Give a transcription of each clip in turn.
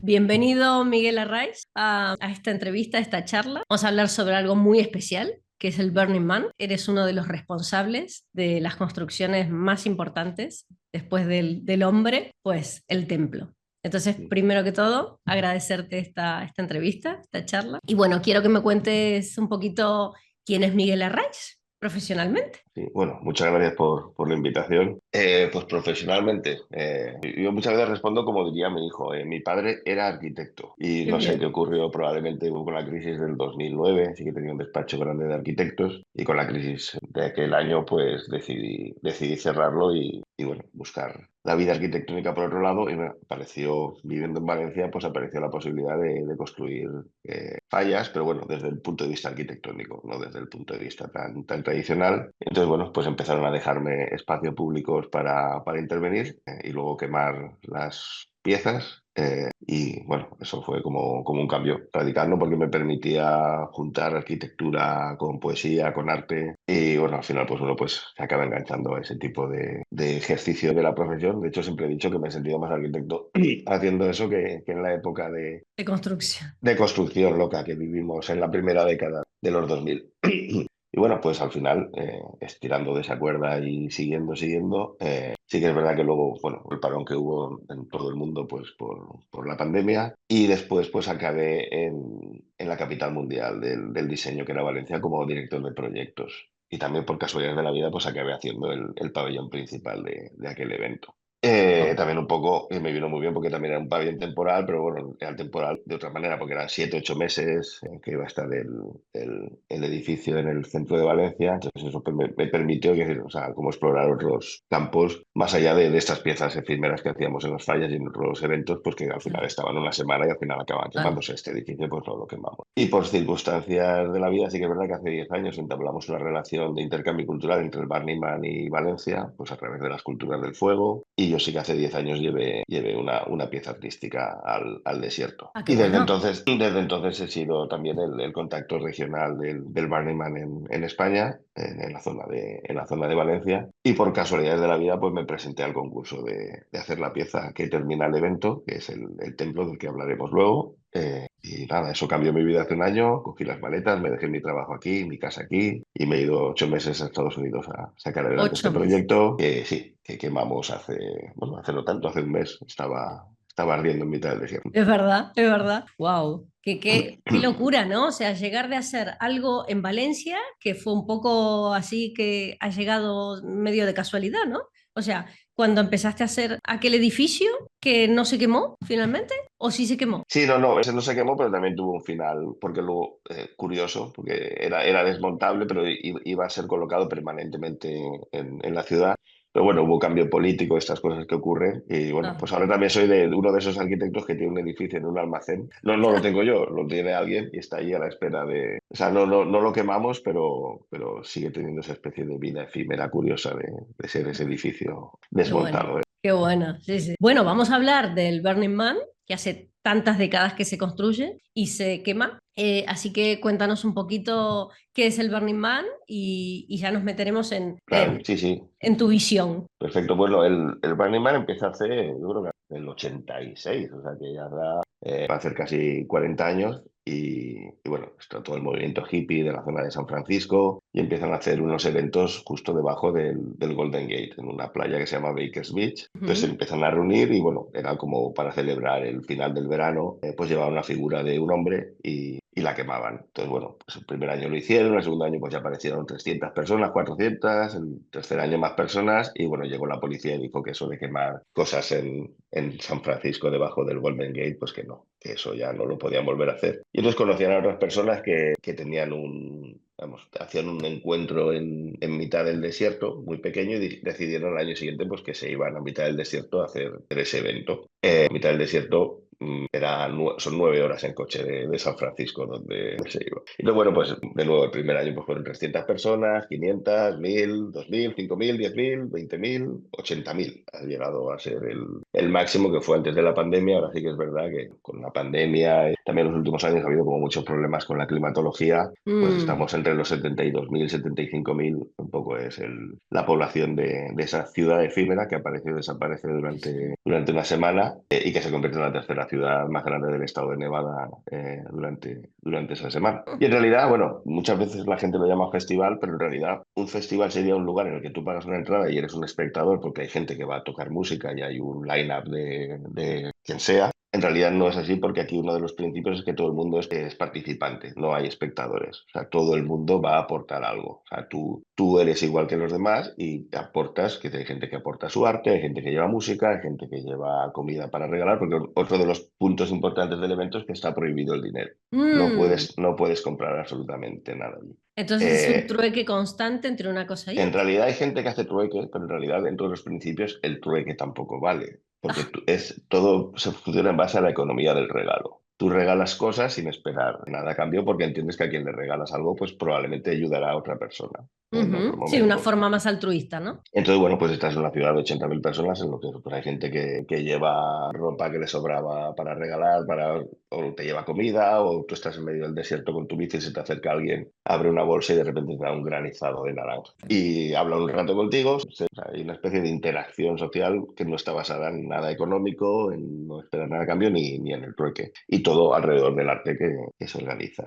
Bienvenido, Miguel Arraiz, a esta entrevista, a esta charla. Vamos a hablar sobre algo muy especial, que es el Burning Man. Eres uno de los responsables de las construcciones más importantes después del hombre, pues el templo. Entonces, primero que todo, agradecerte esta entrevista, esta charla. Y bueno, quiero que me cuentes un poquito quién es Miguel Arraiz profesionalmente. Sí, bueno, muchas gracias por la invitación. Pues profesionalmente, yo muchas veces respondo como diría mi hijo. Mi padre era arquitecto y Qué no sé qué bien. ocurrió probablemente con la crisis del 2009. Sí que tenía un despacho grande de arquitectos y con la crisis de aquel año pues decidí cerrarlo y bueno, buscar la vida arquitectónica por otro lado y me apareció, viviendo en Valencia, pues apareció la posibilidad de construir fallas, pero bueno, desde el punto de vista arquitectónico, no desde el punto de vista tan tradicional. Entonces, bueno, pues empezaron a dejarme espacios públicos para intervenir y luego quemar las piezas. Y bueno, eso fue como un cambio radical, ¿no? Porque me permitía juntar arquitectura con poesía, con arte. Y bueno, al final pues uno pues se acaba enganchando a ese tipo de ejercicio de la profesión. De hecho, siempre he dicho que me he sentido más arquitecto haciendo eso que en la época De construcción. de construcción loca que vivimos en la primera década de los 2000. Y bueno, pues al final, estirando de esa cuerda y siguiendo, sí que es verdad que luego, bueno, el parón que hubo en todo el mundo, pues por la pandemia, y después pues acabé en la capital mundial del diseño, que era Valencia, como director de proyectos. Y también por casualidades de la vida, pues acabé haciendo el pabellón principal de aquel evento. También un poco, me vino muy bien porque también era un pabellón temporal, pero bueno, era temporal de otra manera, porque eran 7, 8 meses que iba a estar el edificio en el centro de Valencia. Entonces eso pues, me permitió que, o sea, como explorar otros campos más allá de estas piezas efímeras que hacíamos en las fallas y en otros eventos, pues que al final Claro, estaban una semana y al final acababan claro. quemándose este edificio, pues no lo quemamos. Y por circunstancias de la vida, sí que es verdad que hace 10 años entablamos una relación de intercambio cultural entre el Burning Man y Valencia, pues a través de las culturas del fuego. Y yo sí que hace 10 años llevé una pieza artística al desierto. Ah, qué Y bueno. desde entonces he sido también el contacto regional del Burning Man en España, en la zona de Valencia. Y por casualidades de la vida, pues me presenté al concurso de hacer la pieza que termina el evento, que es el templo del que hablaremos luego. Y nada, eso cambió mi vida hace un año. Cogí las maletas, me dejé mi trabajo aquí, mi casa aquí, y me he ido 8 meses a Estados Unidos a sacar adelante este 8 meses. proyecto. Que sí, que quemamos bueno, hace no tanto, hace un mes. Estaba ardiendo en mitad del desierto. Es verdad, es verdad. Wow. Qué locura, ¿no? O sea, llegar de hacer algo en Valencia, que fue un poco así que ha llegado medio de casualidad, ¿no? O sea, cuando empezaste a hacer aquel edificio que no se quemó finalmente, o sí se quemó. Sí, no, ese no se quemó, pero también tuvo un final, porque luego, curioso, porque era desmontable, pero iba a ser colocado permanentemente en la ciudad. Pero bueno, hubo cambio político, estas cosas que ocurren. Y bueno, Ah, pues ahora también soy de uno de esos arquitectos que tiene un edificio en un almacén. No lo tengo yo, lo tiene alguien y está ahí a la espera de... O sea, no lo quemamos, pero sigue teniendo esa especie de vida efímera curiosa de ser ese edificio qué bueno, desmontado. qué bueno. Sí, sí. Bueno, vamos a hablar del Burning Man, que hace tantas décadas que se construye y se quema. Así que cuéntanos un poquito qué es el Burning Man y ya nos meteremos Claro, sí, sí. en tu visión. Perfecto, bueno, el Burning Man empieza hace, yo creo que en el 86, o sea que ya va a hacer casi 40 años y bueno, está todo el movimiento hippie de la zona de San Francisco y empiezan a hacer unos eventos justo debajo del Golden Gate, en una playa que se llama Baker's Beach. Entonces se Ujú. empiezan a reunir y bueno, era como para celebrar el final del verano, pues llevaban una figura de un hombre y la quemaban. Entonces, bueno, pues el primer año lo hicieron, el segundo año pues ya aparecieron 300 personas, 400, el tercer año más personas y bueno, llegó la policía y dijo que eso de quemar cosas en San Francisco debajo del Golden Gate, pues que no, que eso ya no lo podían volver a hacer. Y entonces conocían a otras personas que tenían vamos, hacían un encuentro en mitad del desierto, muy pequeño, y decidieron al año siguiente pues que se iban a mitad del desierto a hacer ese evento. Mitad del desierto son 9 horas en coche de San Francisco donde se iba. Y luego, bueno, pues de nuevo el primer año pues fueron 300 personas, 500, 1000, 2000, 5000, 10.000, 20.000, 80.000. Ha llegado a ser el máximo que fue antes de la pandemia. Ahora sí que es verdad que con la pandemia, también en los últimos años ha habido como muchos problemas con la climatología. Pues Mm. estamos entre los 72.000, 75.000, un poco es la población de esa ciudad efímera que aparece y desaparece durante una semana y que se convierte en la tercera ciudad más grande del estado de Nevada durante esa semana. Y en realidad, bueno, muchas veces la gente lo llama festival, pero en realidad un festival sería un lugar en el que tú pagas una entrada y eres un espectador porque hay gente que va a tocar música y hay un line-up de quien sea. En realidad no es así porque aquí uno de los principios es que todo el mundo es participante, no hay espectadores. O sea, todo el mundo va a aportar algo. O sea, tú eres igual que los demás y aportas, que hay gente que aporta su arte, hay gente que lleva música, hay gente que lleva comida para regalar, porque otro de los puntos importantes del evento es que está prohibido el dinero. Mm. No puedes comprar absolutamente nada allí. Entonces es un Eh, trueque constante entre una cosa y en otra. realidad hay gente que hace trueque, pero en realidad dentro de los principios el trueque tampoco vale, porque Ah, todo se funciona en base a la economía del regalo. Tú regalas cosas sin esperar nada a cambio porque entiendes que a quien le regalas algo pues probablemente ayudará a otra persona en otro ujú. Sí, una momento. forma más altruista, ¿no? Entonces, bueno, pues estás en una ciudad de 80.000 personas en lo que pues, hay gente que lleva ropa que le sobraba para regalar, o te lleva comida, o tú estás en medio del desierto con tu bici y se te acerca alguien, abre una bolsa y de repente te da un granizado de naranja. Y habla un rato contigo, o sea, hay una especie de interacción social que no está basada en nada económico, en no esperar nada a cambio ni en el trueque. Y todo alrededor del arte que se organiza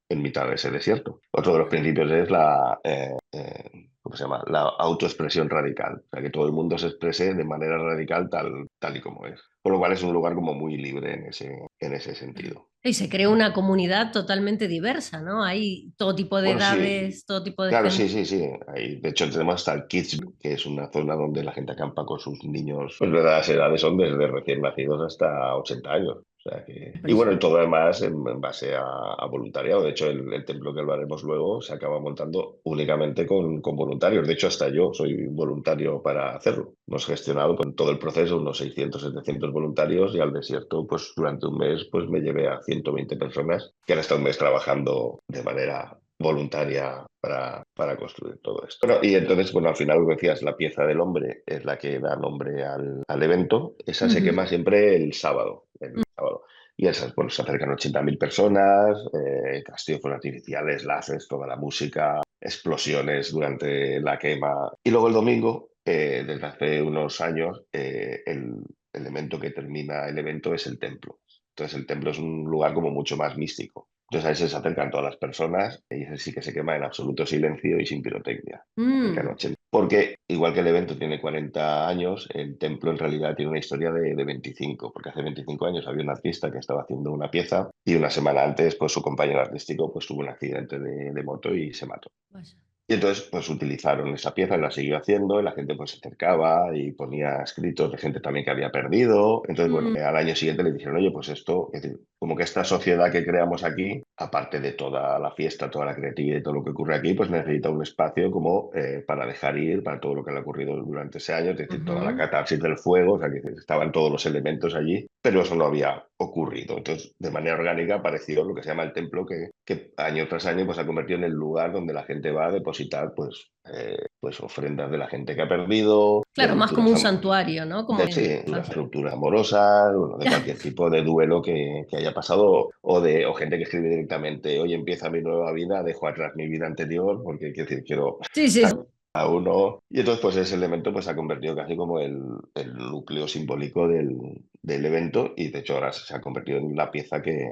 en mitad de ese desierto. Otro de los principios es ¿cómo se llama? La autoexpresión radical. O sea, que todo el mundo se exprese de manera radical tal y como es. Con lo cual es un lugar como muy libre en ese sentido. Y se creó una comunidad totalmente diversa, ¿no? Hay todo tipo de Bueno, sí, edades, todo tipo de claro, gente. sí, sí, sí. De hecho, tenemos hasta el Kids, que es una zona donde la gente acampa con sus niños. Pues de las edades son desde recién nacidos hasta 80 años. O sea y bueno, y todo además en base a voluntariado. De hecho, el templo que hablaremos luego se acaba montando únicamente con voluntarios. De hecho, hasta yo soy voluntario para hacerlo. Hemos gestionado con todo el proceso unos 600, 700 voluntarios y al desierto, pues durante un mes, pues me llevé a 120 personas que han estado un mes trabajando de manera voluntaria para construir todo esto. Bueno, y entonces, bueno, al final lo que decías, la pieza del hombre es la que da nombre al evento. Esa se Ujú. quema siempre el sábado. El sábado. Y esas, bueno, se acercan 80.000 personas, castillos fuegos artificiales, láseres, toda la música, explosiones durante la quema. Y luego el domingo, desde hace unos años, el elemento que termina el evento es el templo. Entonces el templo es un lugar como mucho más místico. Entonces ahí se acercan todas las personas y ese sí que se quema en absoluto silencio y sin pirotecnia. Acercan Mm. 80. Porque igual que el evento tiene 40 años, el templo en realidad tiene una historia de 25, porque hace 25 años había un artista que estaba haciendo una pieza y una semana antes pues su compañero artístico pues tuvo un accidente de moto y se mató. Vaya. Y entonces, pues utilizaron esa pieza, la siguió haciendo, y la gente pues se acercaba y ponía escritos de gente también que había perdido. Entonces, bueno, Mm. al año siguiente le dijeron, oye, pues esto, es decir, como que esta sociedad que creamos aquí, aparte de toda la fiesta, toda la creatividad y todo lo que ocurre aquí, pues necesita un espacio como para dejar ir, para todo lo que le ha ocurrido durante ese año, es decir, toda la Ujú. catarsis del fuego, o sea, que estaban todos los elementos allí, pero eso no había ocurrido. Entonces, de manera orgánica apareció lo que se llama el templo, que año tras año pues, se ha convertido en el lugar donde la gente va a depositar pues ofrendas de la gente que ha perdido, de Claro, más como rupturas, un santuario, ¿no? Como sí, fan. rupturas amorosas, bueno, de cualquier tipo de duelo que haya pasado o gente que escribe directamente, hoy empieza mi nueva vida, dejo atrás mi vida anterior, porque quiero decir, quiero Sí, sí, sí. a uno. Y entonces, pues ese elemento pues, se ha convertido casi como el núcleo simbólico del evento y de hecho ahora se ha convertido en la pieza que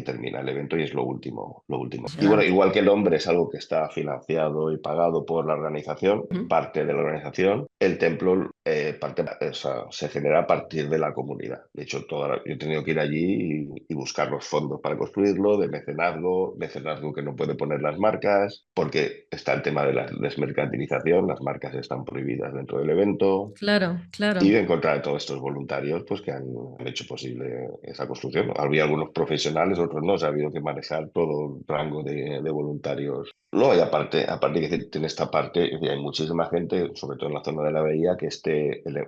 termina el evento y es lo último, lo último. Y bueno, Impresionante. igual que el hombre es algo que está financiado y pagado por la organización, Ujú. parte de la organización, el templo o sea, se genera a partir de la comunidad. De hecho, yo he tenido que ir allí y buscar los fondos para construirlo, de mecenazgo que no puede poner las marcas, porque está el tema de la desmercantilización, las marcas están prohibidas dentro del evento. Claro, Y claro. en contra de todos estos voluntarios pues, que han hecho posible esa construcción. Había algunos profesionales, otros no, se ha habido que manejar todo el rango de voluntarios. No, y aparte que tiene esta parte, es decir, hay muchísima gente, sobre todo en la zona de la bahía, que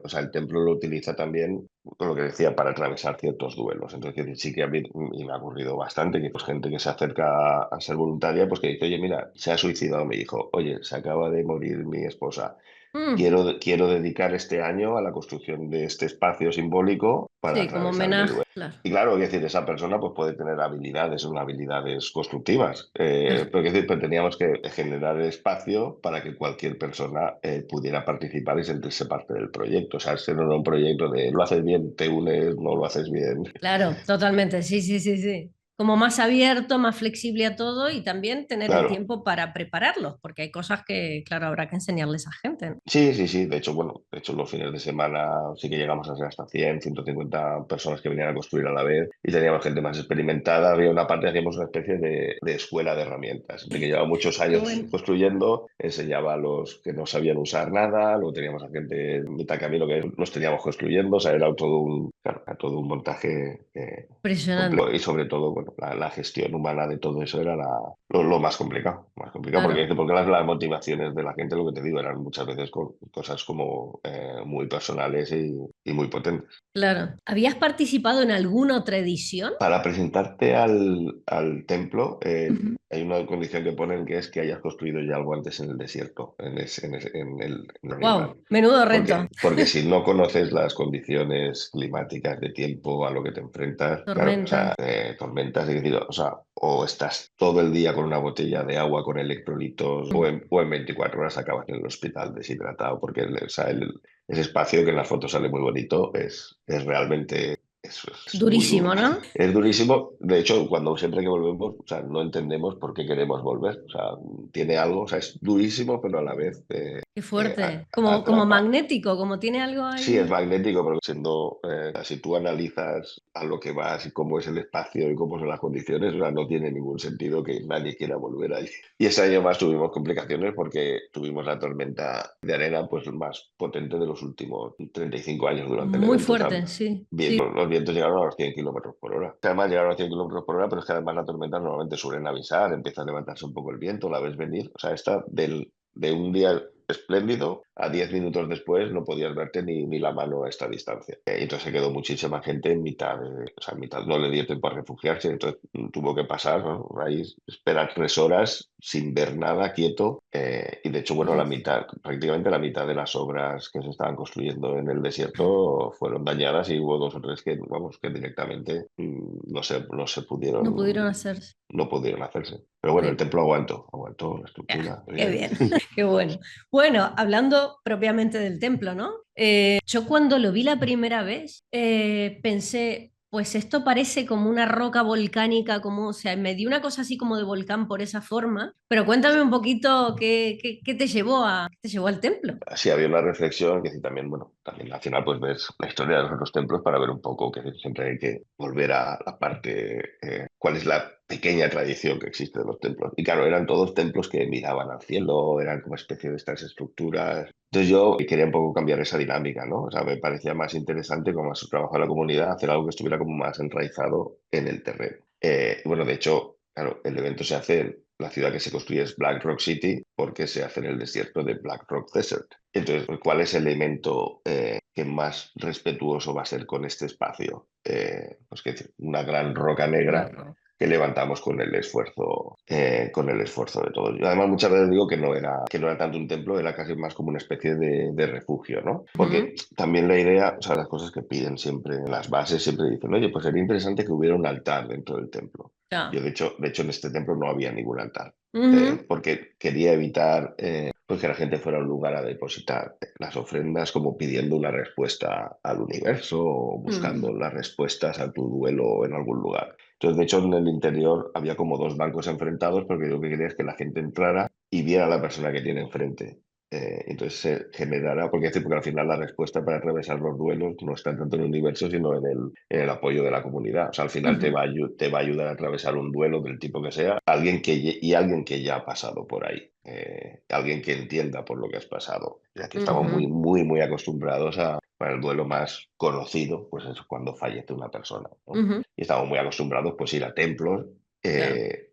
o sea, el templo lo utiliza también, con lo que decía, para atravesar ciertos duelos. Entonces, sí que y me ha ocurrido bastante, que pues, gente que se acerca a ser voluntaria, pues que dice, oye, mira, se ha suicidado mi hijo, oye, se acaba de morir mi esposa. Mm, quiero dedicar este año a la construcción de este espacio simbólico para sí, como atravesar mi homenaje, duelo. claro. Y claro, es decir, esa persona pues, puede tener habilidades, son habilidades constructivas, pero, es decir, pero teníamos que generar espacio para que cualquier persona pudiera participar y sentirse parte del proyecto. O sea, este no era un proyecto de lo haces bien, te unes, no lo haces bien. Claro, totalmente, sí, sí, sí, sí. Como más abierto, más flexible a todo y también tener el Claro. tiempo para prepararlos, porque hay cosas que, claro, habrá que enseñarles a gente, ¿no? Sí, sí, sí. De hecho, bueno, de hecho los fines de semana sí que llegamos a ser hasta 100, 150 personas que venían a construir a la vez y teníamos gente más experimentada. Había una parte, hacíamos una especie de escuela de herramientas, de que llevaba muchos Qué años bueno. construyendo, enseñaba a los que no sabían usar nada, luego teníamos a gente en mitad camino que nos teníamos construyendo, o sea, era todo un, claro, era todo un montaje Impresionante, complejo y sobre todo, bueno, la gestión humana de todo eso era lo más complicado claro. porque las motivaciones de la gente, lo que te digo, eran muchas veces cosas como muy personales y muy potentes. Claro. ¿Habías participado en alguna otra edición? Para presentarte al templo, Ujú. hay una condición que ponen que es que hayas construido ya algo antes en el desierto, en el animal. Wow, menudo reto. Porque si no conoces las condiciones climáticas de tiempo a lo que te enfrentas, claro, o Tormenta. sea, tormentas, es decir, o sea, o estás todo el día con una botella de agua con electrolitos o en 24 horas acabas en el hospital deshidratado, porque o sea, ese espacio que en las fotos sale muy bonito es realmente... es muy duro. Durísimo, ¿no? Es durísimo. De hecho, siempre que volvemos, o sea, no entendemos por qué queremos volver. O sea, tiene algo, o sea, es durísimo, pero a la vez Qué fuerte. Como atrapa. magnético, como tiene algo Sí, es ahí. magnético, pero si tú analizas a lo que vas y cómo es el espacio y cómo son las condiciones, o sea, no tiene ningún sentido que nadie quiera volver allí. Y ese año más tuvimos complicaciones porque tuvimos la tormenta de arena pues más potente de los últimos 35 años durante el Muy evento. O sea, fuerte, sí, sí. los vientos llegaron a los 100 kilómetros por hora. Además llegaron a 100 kilómetros por hora, pero es que además la tormenta normalmente suelen avisar, empieza a levantarse un poco el viento, la ves venir. O sea, esta de un día espléndido, a 10 minutos después no podías verte ni la mano a esta distancia. Y entonces se quedó muchísima gente en mitad, o sea, en mitad no le dio tiempo a refugiarse, entonces tuvo que pasar, ¿no? Ahí, esperar 3 horas sin ver nada, quieto. Y de hecho, bueno, Uf, prácticamente la mitad de las obras que se estaban construyendo en el desierto fueron dañadas y hubo 2 o 3 que, vamos, que directamente no se no pudieron, pudieron hacerse. no pudieron hacerse. Pero bueno, el Sí. templo aguantó la Ah, estructura. qué Bien. bien, qué bueno. Bueno, hablando propiamente del templo, ¿no? Yo cuando lo vi la primera vez, pensé, pues esto parece como una roca volcánica, como, o sea, me dio una cosa así como de volcán por esa forma, pero cuéntame un poquito qué te llevó al templo. Sí, había una reflexión que sí, también, bueno, también al final pues ves la historia de los otros templos para ver un poco que siempre hay que volver a la parte, cuál es la pequeña tradición que existe de los templos. Y claro, eran todos templos que miraban al cielo, eran como especie de estas estructuras. Entonces yo quería un poco cambiar esa dinámica, ¿no? O sea, me parecía más interesante como más trabajo de la comunidad, hacer algo que estuviera como más enraizado en el terreno. Y bueno, de hecho, claro, el evento se hace la ciudad que se construye es Black Rock City porque se hace en el desierto de Black Rock Desert. Entonces, ¿cuál es el elemento que más respetuoso va a ser con este espacio? Pues que una gran roca negra Claro. que levantamos con el esfuerzo de todos. Yo además muchas veces digo que no era tanto un templo, era casi más como una especie de refugio, ¿no? Porque Ujú. también la idea, o sea, las cosas que piden siempre en las bases, siempre dicen, oye, pues sería interesante que hubiera un altar dentro del templo. Yo, Ya. de hecho, en este templo no había ningún altar, Ujú. porque quería evitar pues que la gente fuera a un lugar a depositar las ofrendas como pidiendo una respuesta al universo o buscando Mm. las respuestas a tu duelo en algún lugar. Entonces, de hecho, en el interior había como dos bancos enfrentados porque yo lo que quería es que la gente entrara y viera a la persona que tiene enfrente. Entonces se generará, porque al final la respuesta para atravesar los duelos no está tanto en el universo, sino en el apoyo de la comunidad. O sea, al final te Ujú. va, te va a ayudar a atravesar un duelo del tipo que sea, alguien que ya ha pasado por ahí, alguien que entienda por lo que has pasado. Y aquí estamos muy, Ujú. muy, muy acostumbrados para el duelo más conocido, pues es cuando fallece una persona, ¿no? Ujú. Y estamos muy acostumbrados pues ir a templos Ya.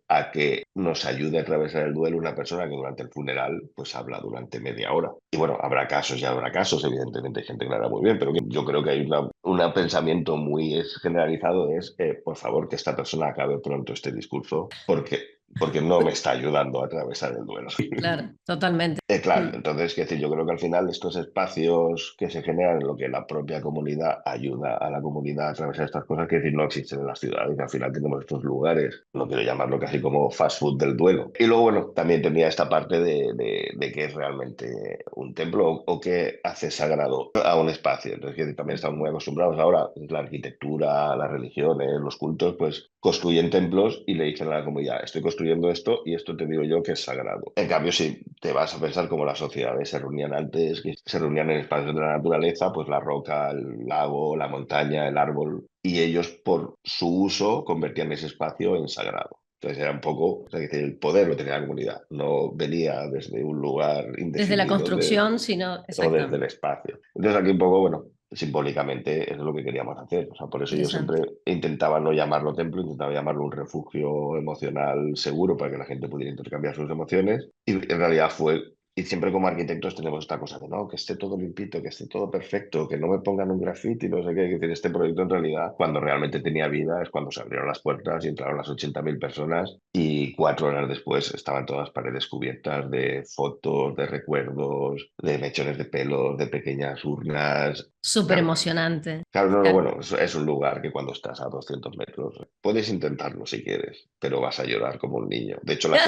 a que nos ayude a atravesar el duelo una persona que durante el funeral pues habla durante media hora. Y bueno, habrá casos y habrá casos, evidentemente hay gente que lo hará muy bien, pero yo creo que hay un pensamiento muy generalizado es, por favor, que esta persona acabe pronto este discurso, porque porque no me está ayudando a atravesar el duelo. Claro, totalmente. Claro, Mm. entonces, quiero decir, yo creo que al final estos espacios que se generan en lo que la propia comunidad ayuda a la comunidad a atravesar estas cosas, que decir, no existen en las ciudades, al final tenemos estos lugares, no quiero llamarlo casi como fast food del duelo. Y luego, bueno, también tenía esta parte de qué es realmente un templo o qué hace sagrado a un espacio. Entonces, quiero decir, también estamos muy acostumbrados ahora, la arquitectura, las religiones, los cultos, pues construyen templos y le dicen a la comunidad, estoy construyendo esto y esto te digo yo que es sagrado. En cambio, si te vas a pensar como las sociedades se reunían antes, que se reunían en espacios de la naturaleza, pues la roca, el lago, la montaña, el árbol, y ellos por su uso convertían ese espacio en sagrado. Entonces era un poco, o sea, que el poder lo tenía la comunidad, no venía desde un lugar Desde la indefinido construcción, sino o desde el exactamente. espacio. Entonces aquí un poco, bueno, simbólicamente es lo que queríamos hacer. O sea, por eso yo siempre Interesante. intentaba no llamarlo templo, intentaba llamarlo un refugio emocional seguro para que la gente pudiera intercambiar sus emociones. Y en realidad fue, y siempre como arquitectos tenemos esta cosa de no, que esté todo limpito, que esté todo perfecto, que no me pongan un graffiti, no sé qué. Es decir, este proyecto en realidad, cuando realmente tenía vida, es cuando se abrieron las puertas y entraron las 80.000 personas y 4 horas después estaban todas las paredes cubiertas de fotos, de recuerdos, de mechones de pelos, de pequeñas urnas. Súper Claro, emocionante. claro, no, no, Claro. bueno, es un lugar que cuando estás a 200 metros puedes intentarlo si quieres, pero vas a llorar como un niño. De hecho, la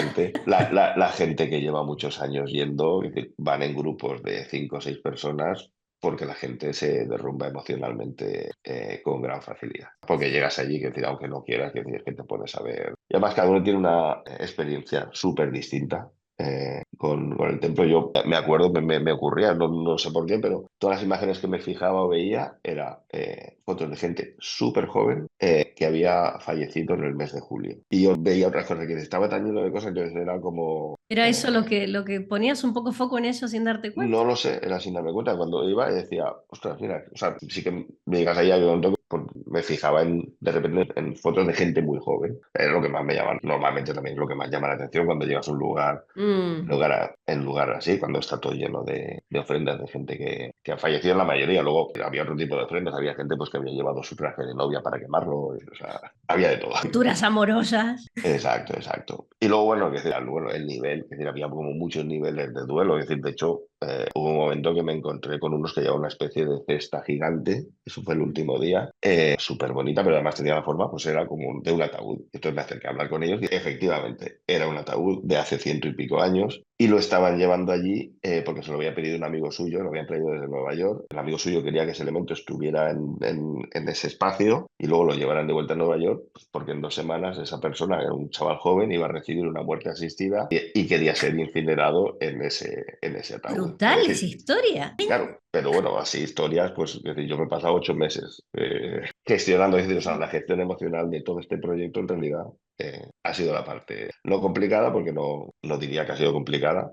gente que lleva muchos años yendo, es decir, van en grupos de 5 o 6 personas porque la gente se derrumba emocionalmente con gran facilidad. Porque llegas allí, que decir, aunque no quieras, que decir, que te pones a ver. Y además cada uno tiene una experiencia súper distinta con el templo. Yo me acuerdo, me ocurría, no sé por qué, pero todas las imágenes que me fijaba o veía era fotos de gente súper joven que había fallecido en el mes de julio. Y yo veía otras cosas que estaba tan lleno de cosas que era como... ¿Era eso lo que ponías un poco foco en eso sin darte cuenta? No lo sé, era sin darme cuenta. Cuando iba y decía, ostras, mira, o sea, sí que me digas ahí, había un toque, pues, me fijaba de repente en fotos de gente muy joven. Era lo que más me llama, normalmente también es lo que más llama la atención cuando llegas a un lugar, Mm. en lugar así, cuando está todo lleno de ofrendas de gente que ha fallecido en la mayoría. Luego había otro tipo de ofrendas, había gente pues que había llevado su traje de novia para quemarlo, o sea, había de todo. Culturas amorosas. Exacto, exacto. Y luego, bueno, que decir, bueno, el nivel, que decir, había como muchos niveles de duelo. Es decir, de hecho, hubo un momento que me encontré con unos que llevaban una especie de cesta gigante, eso fue el último día, súper bonita, pero además tenía la forma, pues era como de un ataúd. Entonces me acerqué a hablar con ellos y efectivamente era un ataúd de hace 100 y pico años y lo estaban llevando allí porque se lo había pedido un amigo suyo, lo habían traído desde Nueva York. El amigo suyo quería que ese elemento estuviera en ese espacio y luego lo llevaran de vuelta a Nueva York, pues, porque en 2 semanas esa persona, era un chaval joven, iba a recibir una muerte asistida y quería ser incinerado en ese ataúd. Es Brutal esa decir, historia. claro, pero bueno, así historias, pues es decir, yo me he pasado 8 meses gestionando, es decir, o sea, la gestión emocional de todo este proyecto en realidad ha sido la parte no complicada, porque no diría que ha sido complicada,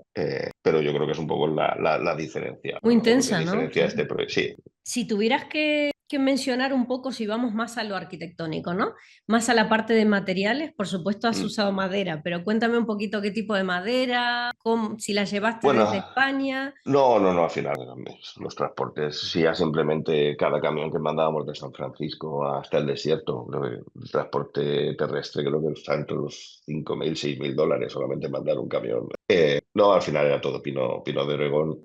pero yo creo que es un poco la diferencia, Muy o lo que intensa, ¿no? diferencia este proyecto. Sí. Si tuvieras que mencionar un poco, si vamos más a lo arquitectónico, ¿no? Más a la parte de materiales, por supuesto has Mm. usado madera, pero cuéntame un poquito qué tipo de madera, si la llevaste Bueno, desde España. no, al final los transportes, si ya simplemente cada camión que mandábamos de San Francisco hasta el desierto, creo que el transporte terrestre creo que está entre los 5.000, $6.000 solamente mandar un camión. No, al final era todo pino de Oregón.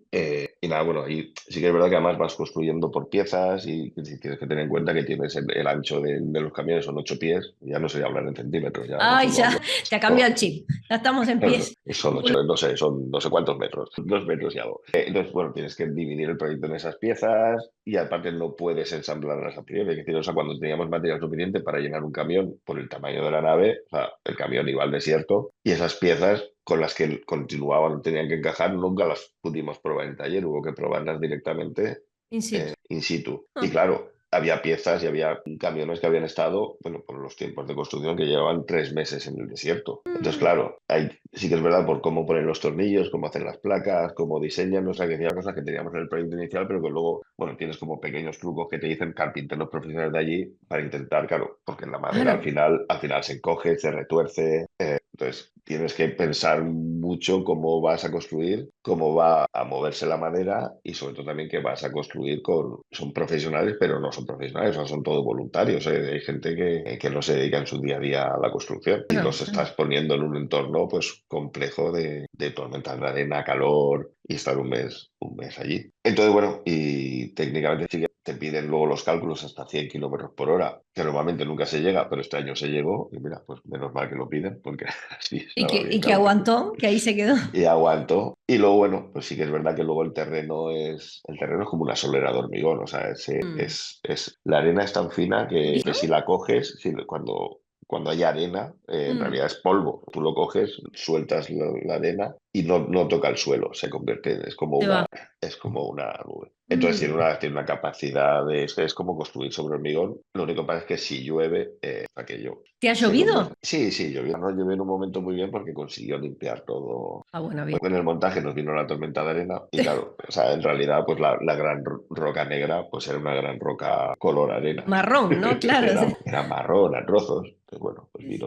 Y nada, bueno, y sí que es verdad que además vas construyendo por piezas y si tienes que tener en cuenta que tienes el ancho de los camiones son 8 pies, ya no sería hablar en centímetros, ya Ay, mejor lo ya, hablo. te ha cambiado el chip. Ya estamos en pies. Son 8, no sé, son no sé cuántos metros, 2 metros y algo. Entonces, bueno, tienes que dividir el proyecto en esas piezas y aparte no puedes ensamblarlas a priori. Es decir, o sea, cuando teníamos material suficiente para llenar un camión por el tamaño de la nave, o sea, el camión iba al desierto y esas piezas con las que continuaban, tenían que encajar, nunca las pudimos probar en taller, hubo que probarlas directamente In situ. in situ. Y Ah, claro, había piezas y había camiones que habían estado, bueno, por los tiempos de construcción que llevaban 3 meses en el desierto. Entonces, mm, claro, sí que es verdad por cómo ponen los tornillos, cómo hacen las placas, cómo diseñan, o sea, que había cosas que teníamos en el proyecto inicial, pero que luego, bueno, tienes como pequeños trucos que te dicen carpinteros profesionales de allí para intentar, claro, porque en la madera claro. al final se encoge, se retuerce, entonces tienes que pensar mucho cómo vas a construir, cómo va a moverse la madera y sobre todo también que vas a construir con... Son profesionales, pero no son son profesionales, son todos voluntarios. Hay gente que no se dedica en su día a día a la construcción y Claro, los claro. estás poniendo en un entorno pues complejo de tormentas de arena, calor y estar un mes allí. Entonces, bueno, y técnicamente sí que te piden luego los cálculos hasta 100 kilómetros por hora, que normalmente nunca se llega, pero este año se llegó y mira, pues menos mal que lo piden porque así estaba bien, Y que claro. aguantó, que ahí se quedó. Y aguanto. Y luego, bueno, pues sí que es verdad que luego el terreno es como una solera de hormigón, o sea, Mm. la arena es tan fina que ¿No? si la coges, cuando hay arena, en Mm, realidad es polvo. Tú lo coges, sueltas la arena y no toca el suelo, se convierte, se va. es como una nube. Entonces Mm. tiene una capacidad es como construir sobre hormigón. Lo único que pasa es que si llueve, aquello ¿Te ha se llovido? convierte. Sí, sí, llovió. No llovió en un momento muy bien porque consiguió limpiar todo. Ah, bueno, bien. En el montaje nos vino la tormenta de arena y claro, o sea, en realidad pues la gran roca negra pues era una gran roca color arena. Marrón, ¿no? Claro. Sí, Era marrón a trozos. Pues bueno, pues sí, sí, sí.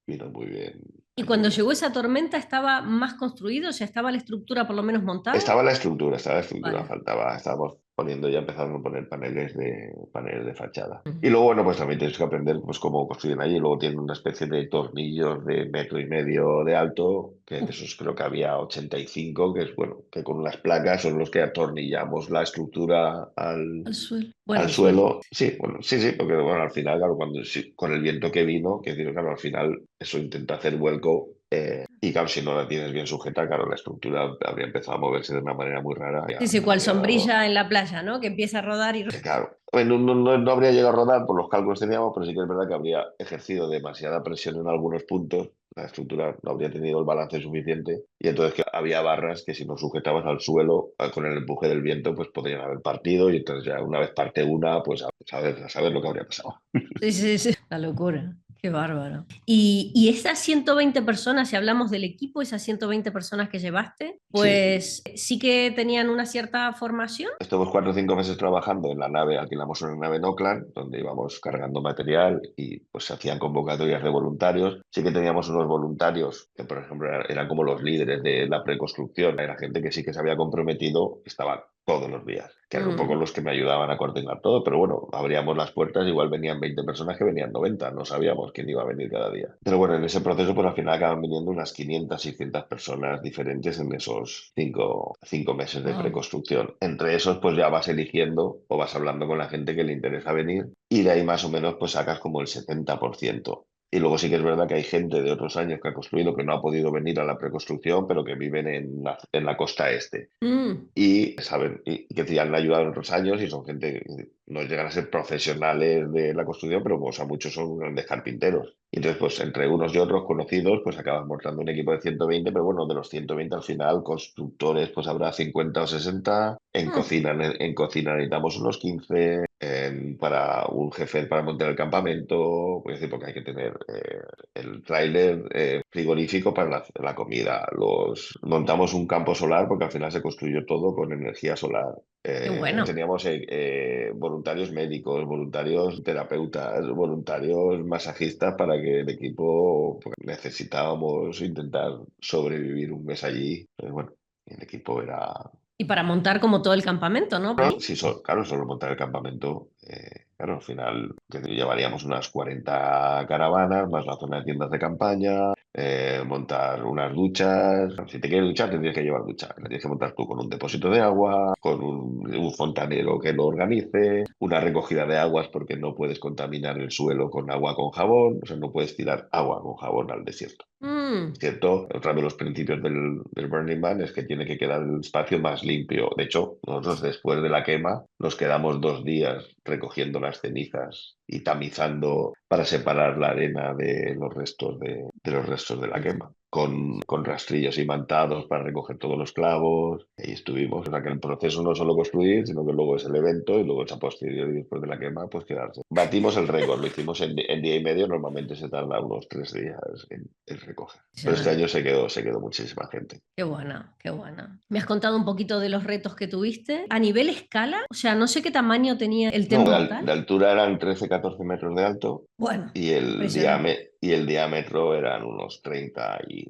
vino muy bien Y aquel cuando mes. llegó esa tormenta, ¿estaba más construido? O sea, ¿estaba la estructura por lo menos montada? Estaba la estructura, Vale. estábamos poniendo ya empezando a poner paneles de fachada. Y luego, bueno, pues también tienes que aprender pues cómo construyen allí. Luego tienen una especie de tornillos de 1,5 metros de alto, que de Uh, esos creo que había 85, que es bueno, que con unas placas son los que atornillamos la estructura al suelo. Bueno, al al suelo. suelo. Sí, bueno, sí, sí, porque bueno, al final, claro, sí, con el viento que vino, que decir, claro, al final eso intenta hacer vuelco. Y claro, si no la tienes bien sujeta, claro, la estructura habría empezado a moverse de una manera muy rara. Sí, Ya sí, cual habría dado. sombrilla en la playa, ¿no? Que empieza a rodar y... Claro, bueno, no habría llegado a rodar por los cálculos que teníamos, pero sí que es verdad que habría ejercido demasiada presión en algunos puntos. La estructura no habría tenido el balance suficiente y entonces que había barras que si no sujetabas al suelo con el empuje del viento, pues podrían haber partido y entonces ya una vez parte una, pues a saber lo que habría pasado. Sí, sí, sí. La locura. Qué bárbaro. Y esas 120 personas, si hablamos del equipo, esas 120 personas que llevaste, Sí, pues sí que tenían una cierta formación. estuvimos 4 o 5 meses trabajando en la nave, alquilamos una nave en Oakland, donde íbamos cargando material y pues se hacían convocatorias de voluntarios. Sí que teníamos unos voluntarios que, por ejemplo, eran como los líderes de la preconstrucción. Era gente que sí que se había comprometido, estaba todos los días, que eran un poco Mm. los que me ayudaban a coordinar todo, pero bueno, abríamos las puertas, igual venían 20 personas que venían 90, no sabíamos quién iba a venir cada día. Pero bueno, en ese proceso, pues al final acaban viniendo unas 500, 600 personas diferentes en esos 5 meses de Wow. preconstrucción. Entre esos, pues ya vas eligiendo o vas hablando con la gente que le interesa venir y de ahí más o menos pues sacas como el 70%. Y luego sí que es verdad que hay gente de otros años que ha construido que no ha podido venir a la preconstrucción, pero que viven en la costa este Mm. y saben y que te han ayudado en otros años y son gente que no llegan a ser profesionales de la construcción, pero pues, a muchos son grandes carpinteros. Y entonces, pues entre unos y otros conocidos, pues acabas montando un equipo de 120, pero bueno, de los 120 al final, constructores, pues habrá 50 o 60. Mm. En cocina necesitamos unos 15. Para un jefe para montar el campamento, pues decir, porque hay que tener el tráiler frigorífico para la comida. Montamos un campo solar porque al final se construyó todo con energía solar. Qué bueno. Teníamos voluntarios médicos, voluntarios terapeutas, voluntarios masajistas para que el equipo, pues, necesitábamos intentar sobrevivir un mes allí. Bueno, el equipo era. Y para montar como todo el campamento, ¿no? Claro, sí, claro, solo montar el campamento. Claro, al final llevaríamos unas 40 caravanas, más la zona de tiendas de campaña, montar unas duchas. Si te quieres duchar, tendrías que llevar ducha. La tienes que montar tú con un depósito de agua, con un fontanero que lo organice, una recogida de aguas porque no puedes contaminar el suelo con agua con jabón, o sea, no puedes tirar agua con jabón al desierto. Mm. ¿Cierto? Otro de los principios del Burning Man es que tiene que quedar el espacio más limpio. De hecho, nosotros después de la quema nos quedamos 2 días recogiendo las cenizas y tamizando para separar la arena de los restos de los restos de la quema. Con rastrillos imantados para recoger todos los clavos. Ahí estuvimos. O sea que el proceso no es solo construir, sino que luego es el evento y luego es a posteriori después de la quema, pues quedarse. Batimos el récord, lo hicimos en día y medio, normalmente se tarda unos 3 días en recoger. Pero este Impresionante. año se quedó muchísima gente. Qué buena, qué buena. Me has contado un poquito de los retos que tuviste. A nivel escala, o sea, no sé qué tamaño tenía el No, templo como tal. de altura eran 13 o 14 metros de alto Bueno, y impresionante. y el diámetro eran unos 32.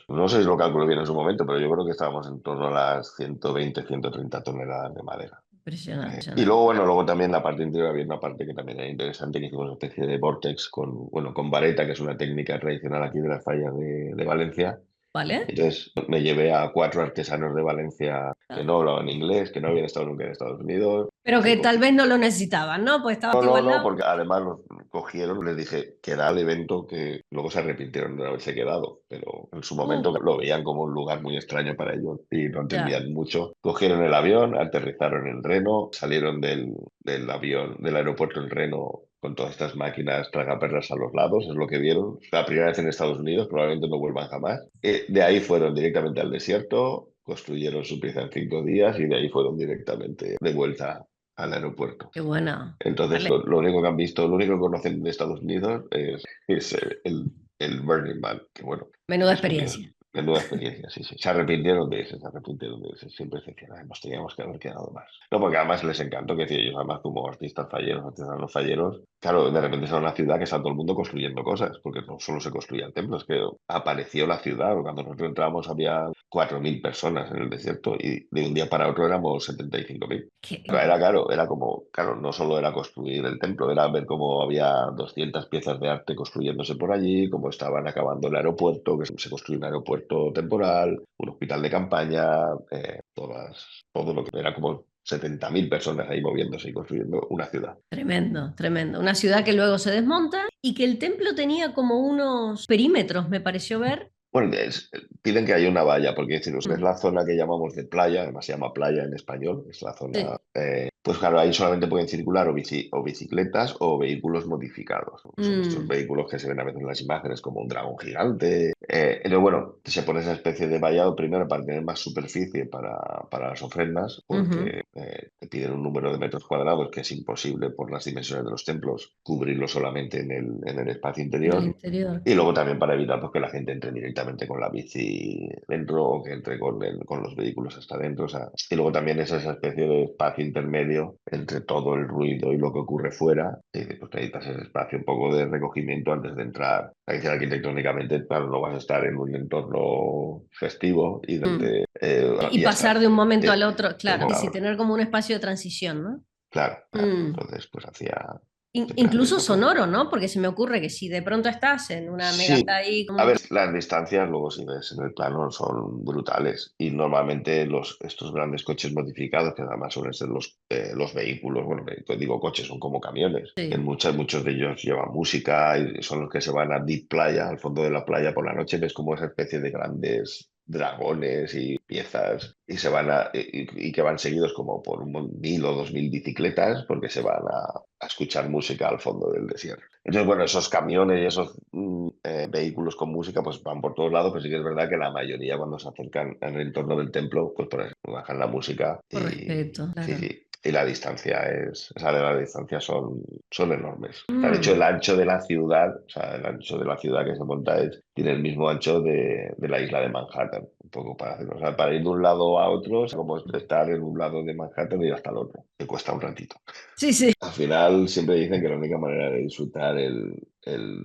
No sé si lo calculo bien en su momento, pero yo creo que estábamos en torno a las 120, 130 toneladas de madera. Y Impresionante. luego, bueno, luego también la parte interior había una parte que también era interesante, que hicimos una especie de vortex con, bueno, con vareta, que es una técnica tradicional aquí de las fallas de Valencia. ¿Vale? Entonces me llevé a 4 artesanos de Valencia que no hablaban inglés, que no habían estado nunca en Estados Unidos. Pero Se que tal cogí- vez no lo necesitaban, ¿no? Pues estaba No, contigo no, al no, lado. porque además los cogieron, les dije que era el evento que luego se arrepintieron de no haberse quedado, pero en su momento lo veían como un lugar muy extraño para ellos y no Ya, entendían mucho. Cogieron el avión, aterrizaron en Reno, salieron del avión, del aeropuerto en Reno con todas estas máquinas tragaperras a los lados, es lo que vieron. La primera vez en Estados Unidos, probablemente no vuelvan jamás. De ahí fueron directamente al desierto, construyeron su pieza en 5 días y de ahí fueron directamente de vuelta al aeropuerto. qué bueno. Entonces, Vale. lo único que han visto, lo único que conocen de Estados Unidos es el Burning Man, que bueno, Menuda es curioso. experiencia. Menuda experiencia, sí, sí. Se arrepintieron de ese, se arrepintieron de ese. Siempre se decían, "Ay, nos teníamos que haber quedado más". No, porque además les encantó que si ellos, además, como artistas falleros, artesanos falleros, claro, de repente son una ciudad que está todo el mundo construyendo cosas, porque no solo se construía el templo, es que apareció la ciudad. Cuando nosotros entramos había 4.000 personas en el desierto y de un día para otro éramos 75.000. Qué- Era claro, era como, claro, no solo era construir el templo, era ver cómo había 200 piezas de arte construyéndose por allí, cómo estaban acabando el aeropuerto, que se construyó un aeropuerto temporal, un hospital de campaña, todo lo que era como 70.000 personas ahí moviéndose y construyendo una ciudad. Tremendo, tremendo. Una ciudad que luego se desmonta y que el templo tenía como unos perímetros, me pareció ver. Bueno, piden que haya una valla, porque es decir, es Mm, la zona que llamamos de playa, además se llama playa en español, es la zona, sí. pues claro, ahí solamente pueden circular o bicicletas o vehículos modificados. Son estos Mm, vehículos que se ven a veces en las imágenes como un dragón gigante. Entonces, bueno, se pone esa especie de vallado primero para tener más superficie para las ofrendas, ujú. porque te piden un número de metros cuadrados que es imposible por las dimensiones de los templos cubrirlo solamente en el espacio En el interior. interior, Y claro. luego también para evitar pues, que la gente entre directamente con la bici dentro o que entre con los vehículos hasta dentro. O sea, y luego también es esa especie de espacio intermedio entre todo el ruido y lo que ocurre fuera. Y pues necesitas ese espacio un poco de recogimiento antes de entrar. Hay que arquitectónicamente, claro, no vas a estar en un entorno festivo y, Mm. Y y ya está. pasar de un momento al Eh, otro, claro. Y sí, claro, tener como un espacio de transición, ¿no? claro, claro. Mm. Entonces, pues siempre hacía Incluso esa prueba. sonoro, ¿no? Porque se me ocurre que si de pronto estás en una megata Sí, ahí a como... ver, las distancias luego si ves en el plano son brutales y normalmente estos grandes coches modificados, que además suelen ser los vehículos, bueno, digo coches, son como camiones, Sí. muchos de ellos llevan música y son los que se van a Deep Playa, al fondo de la playa por la noche, ves como esa especie de grandes dragones y piezas y y que van seguidos como por 1.000 o 2.000 bicicletas porque se van a escuchar música al fondo del desierto. Entonces, bueno, esos camiones y esos vehículos con música pues van por todos lados, pero sí que es verdad que la mayoría cuando se acercan al entorno del templo, pues por ejemplo, bajan la música Por y respeto, sí, claro. sí. Y la distancia esa de la distancia son enormes. O sea, de hecho, Mm. el ancho de la ciudad, o sea, el ancho de la ciudad que se monta tiene el mismo ancho de la isla de Manhattan, un poco para hacerlo. O sea, para ir de un lado a otro, es como estar en un lado de Manhattan y ir hasta el otro, que cuesta un ratito. Sí, sí. Al final siempre dicen que la única manera de disfrutar el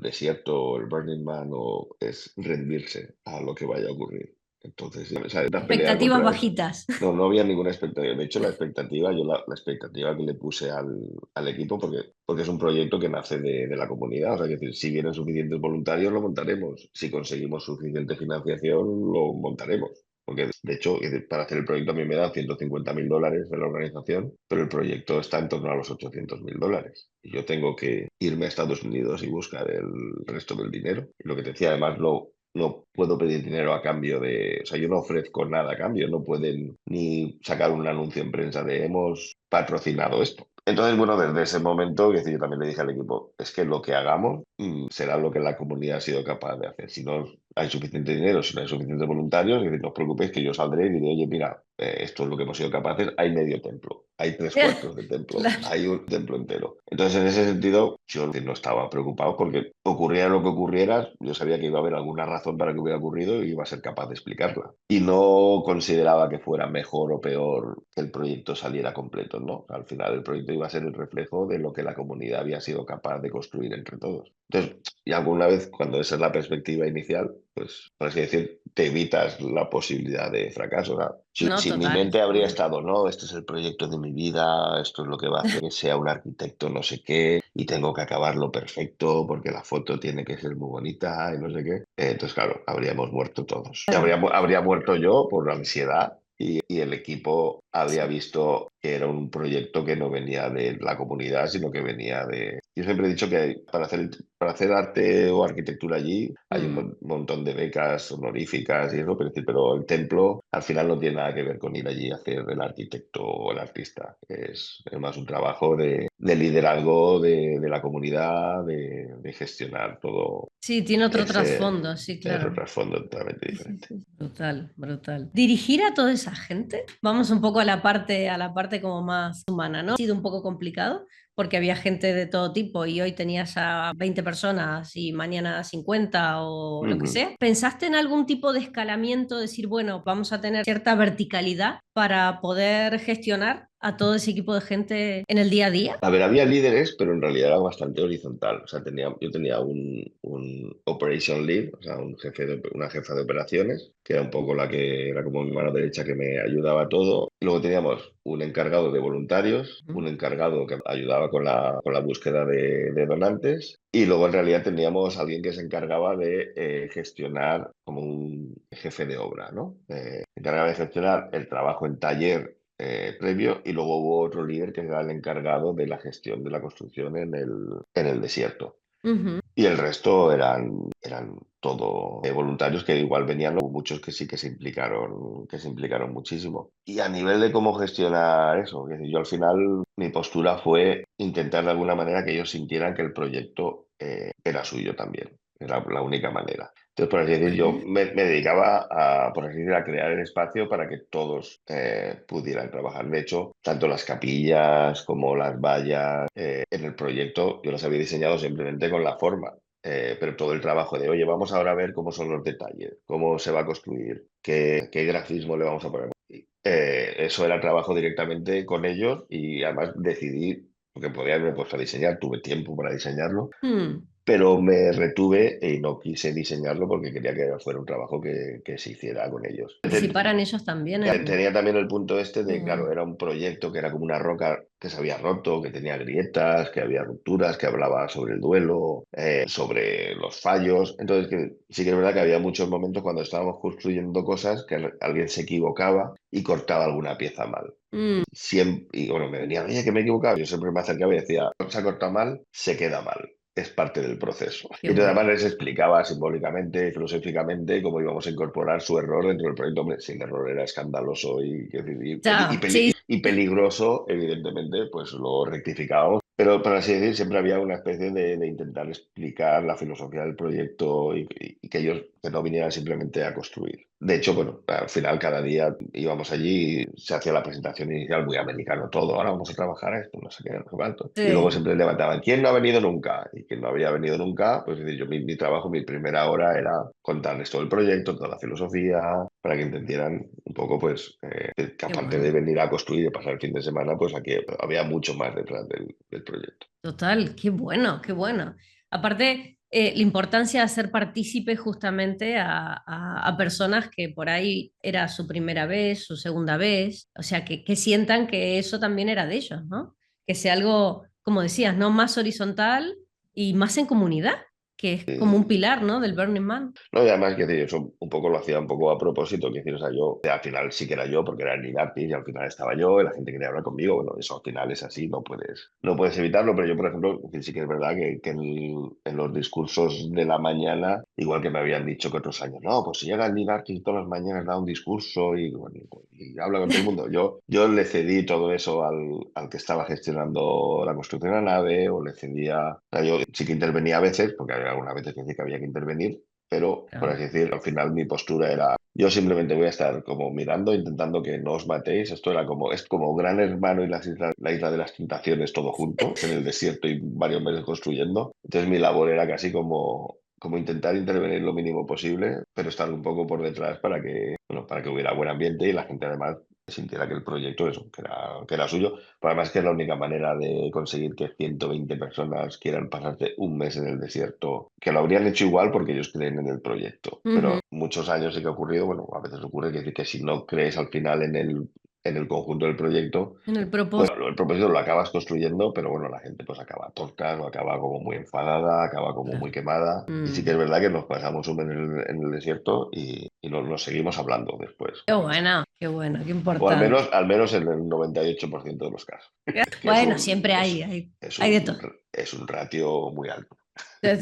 desierto o el Burning Man es rendirse a lo que vaya a ocurrir. Entonces, o sea, intentas pelear Expectativas contra eso. bajitas. No había ninguna expectativa. De hecho, la expectativa, la expectativa que le puse al equipo, porque es un proyecto que nace de la comunidad. O sea, que decir, si vienen suficientes voluntarios, lo montaremos. Si conseguimos suficiente financiación, lo montaremos. Porque, de hecho, para hacer el proyecto a mí me dan $150.000 de la organización, pero el proyecto está en torno a los $800.000. Y yo tengo que irme a Estados Unidos y buscar el resto del dinero. Y lo que te decía, además, no puedo pedir dinero a cambio de... O sea, yo no ofrezco nada a cambio. No pueden ni sacar un anuncio en prensa de hemos patrocinado esto. Entonces, bueno, desde ese momento, es decir, yo también le dije al equipo, es que lo que hagamos será lo que la comunidad ha sido capaz de hacer. Si no hay suficiente dinero, si no hay suficientes voluntarios, es decir, no os preocupéis que yo saldré y diré, oye, mira, esto es lo que hemos sido capaces, hay medio templo, hay tres cuartos de templo, Claro. hay un templo entero. Entonces, en ese sentido, yo no estaba preocupado porque ocurriera lo que ocurriera, yo sabía que iba a haber alguna razón para que hubiera ocurrido y iba a ser capaz de explicarla. Y no consideraba que fuera mejor o peor que el proyecto saliera completo, ¿no? Al final el proyecto iba a ser el reflejo de lo que la comunidad había sido capaz de construir entre todos. Entonces, y alguna vez, cuando esa es la perspectiva inicial, pues, por así decir, te evitas la posibilidad de fracaso. O sea, No, si en mi total. mente habría Mm. estado, no, este es el proyecto de mi vida, esto es lo que va a hacer que sea un arquitecto no sé qué, y tengo que acabarlo perfecto porque la foto tiene que ser muy bonita y no sé qué. Entonces, claro, habríamos muerto todos. Y Claro. habría muerto yo por ansiedad y el equipo habría Sí. visto que era un proyecto que no venía de la comunidad, sino que venía de... Yo siempre he dicho que para hacer arte o arquitectura allí hay un Mm. montón de becas honoríficas y eso, pero el templo al final no tiene nada que ver con ir allí a hacer el arquitecto o el artista. Es más un trabajo de liderazgo de la comunidad, de gestionar todo Sí, tiene otro ese, trasfondo, sí, ese claro. trasfondo totalmente Sí, sí, diferente. sí. Brutal, brutal. Dirigir a toda esa gente, vamos un poco a la parte como más humana, ¿no? Ha sido un poco complicado porque había gente de todo tipo y hoy tenías a 20 personas y mañana 50 o lo que Ujú. sea. ¿Pensaste en algún tipo de escalamiento, decir, bueno, vamos a tener cierta verticalidad para poder gestionar a todo ese equipo de gente en el día a día? A ver, había líderes, pero en realidad era bastante horizontal. O sea, yo tenía un operation lead, o sea, una jefa de operaciones, que era un poco la que era como mi mano derecha que me ayudaba a todo. Luego teníamos un encargado de voluntarios, Ujú. un encargado que ayudaba con la búsqueda de donantes. Y luego en realidad teníamos a alguien que se encargaba de gestionar como un jefe de obra, ¿no? Se encargaba de gestionar el trabajo en taller previo y luego hubo otro líder que era el encargado de la gestión de la construcción en el desierto. Ujú. Y el resto eran todo voluntarios que igual venían, hubo muchos que sí que se implicaron muchísimo. Y a nivel de cómo gestionar eso, es decir, yo al final mi postura fue intentar de alguna manera que ellos sintieran que el proyecto era suyo también. Era la única manera. Entonces, por así decir, yo Vale. me dedicaba por así decir, a crear el espacio para que todos pudieran trabajar. De hecho, tanto las capillas como las vallas en el proyecto, yo las había diseñado simplemente con la forma. Pero todo el trabajo de, oye, vamos ahora a ver cómo son los detalles, cómo se va a construir, qué grafismo le vamos a poner. Eso era trabajo directamente con ellos y además decidí, porque podía haberme puesto a diseñar, tuve tiempo para diseñarlo, Mm. pero me retuve y no quise diseñarlo porque quería que fuera un trabajo que se hiciera con ellos. Participaran ellos también en... Tenía también el punto este Qué de, claro, guay. era un proyecto que era como una roca que se había roto, que tenía grietas, que había rupturas, que hablaba sobre el duelo, sobre los fallos. Entonces, sí que es verdad que había muchos momentos cuando estábamos construyendo cosas que alguien se equivocaba y cortaba alguna pieza mal. Mm. Y bueno, me venía, oye, que me he equivocado. Yo siempre me acercaba y decía, se ha cortado mal, se queda mal. Es parte del proceso. Qué Y entonces bueno. además les explicaba simbólicamente, filosóficamente, cómo íbamos a incorporar su error dentro del proyecto. Hombre, si el error era escandaloso Ya, sí, y peligroso, evidentemente, pues lo rectificábamos. Pero, por así decir, siempre había una especie de intentar explicar la filosofía del proyecto y que ellos que no vinieran simplemente a construir. De hecho, bueno, al final cada día íbamos allí y se hacía la presentación inicial muy americano todo. Ahora vamos a trabajar esto, no sé qué, no sé cuánto. Y luego sí. siempre levantaban, ¿quién no ha venido nunca? Y quien no había venido nunca, pues es decir, yo mi trabajo, mi primera hora era contarles todo el proyecto, toda la filosofía, para que entendieran un poco, pues, que Qué aparte de bueno. venir a construir y pasar el fin de semana, pues aquí había mucho más detrás del proyecto. Total, qué bueno, qué bueno. Aparte, la importancia de hacer partícipe justamente a personas que por ahí era su primera vez, su segunda vez, o sea, que sientan que eso también era de ellos, ¿no? Que sea algo, como decías, ¿no? Más horizontal y más en comunidad, que es como un pilar, ¿no? Del Burning Man. No, y además, que decir, eso un poco lo hacía un poco a propósito, que decir, o sea, yo al final sí que era yo, porque era el lead artist, y al final estaba yo, y la gente quería hablar conmigo, bueno, eso al final es así, no puedes evitarlo, pero yo, por ejemplo, sí que es verdad que en los discursos de la mañana, igual que me habían dicho que otros años, no, pues si llega el lead artist todas las mañanas, da un discurso y, bueno, y habla con todo el mundo. Yo le cedí todo eso al que estaba gestionando la construcción de la nave, o le cedía, o sea, yo sí que intervenía a veces, porque había algunas veces que sí que había que intervenir, pero, por Claro. así decirlo, al final mi postura era, yo simplemente voy a estar como mirando, intentando que no os matéis. Esto es como Gran Hermano y la isla de las tentaciones todo junto, en el desierto y varios meses construyendo. Entonces mi labor era casi como intentar intervenir lo mínimo posible, pero estar un poco por detrás para que hubiera buen ambiente y la gente además sintiera que el proyecto eso, que era suyo. Pero además que es la única manera de conseguir que 120 personas quieran pasarse un mes en el desierto, que lo habrían hecho igual porque ellos creen en el proyecto. Pero Ujú. muchos años sí que ha ocurrido, bueno, a veces ocurre que si no crees al final en el conjunto del proyecto, En el pues propósito. el propósito lo acabas construyendo, pero bueno, la gente pues acaba torta, o acaba como muy enfadada, acaba como muy quemada. Y sí que es verdad que nos pasamos un mes en el desierto y nos seguimos hablando después. Qué bueno, qué O importante. al menos en el 98% de los casos, que Bueno, siempre hay de todo. es un ratio muy alto.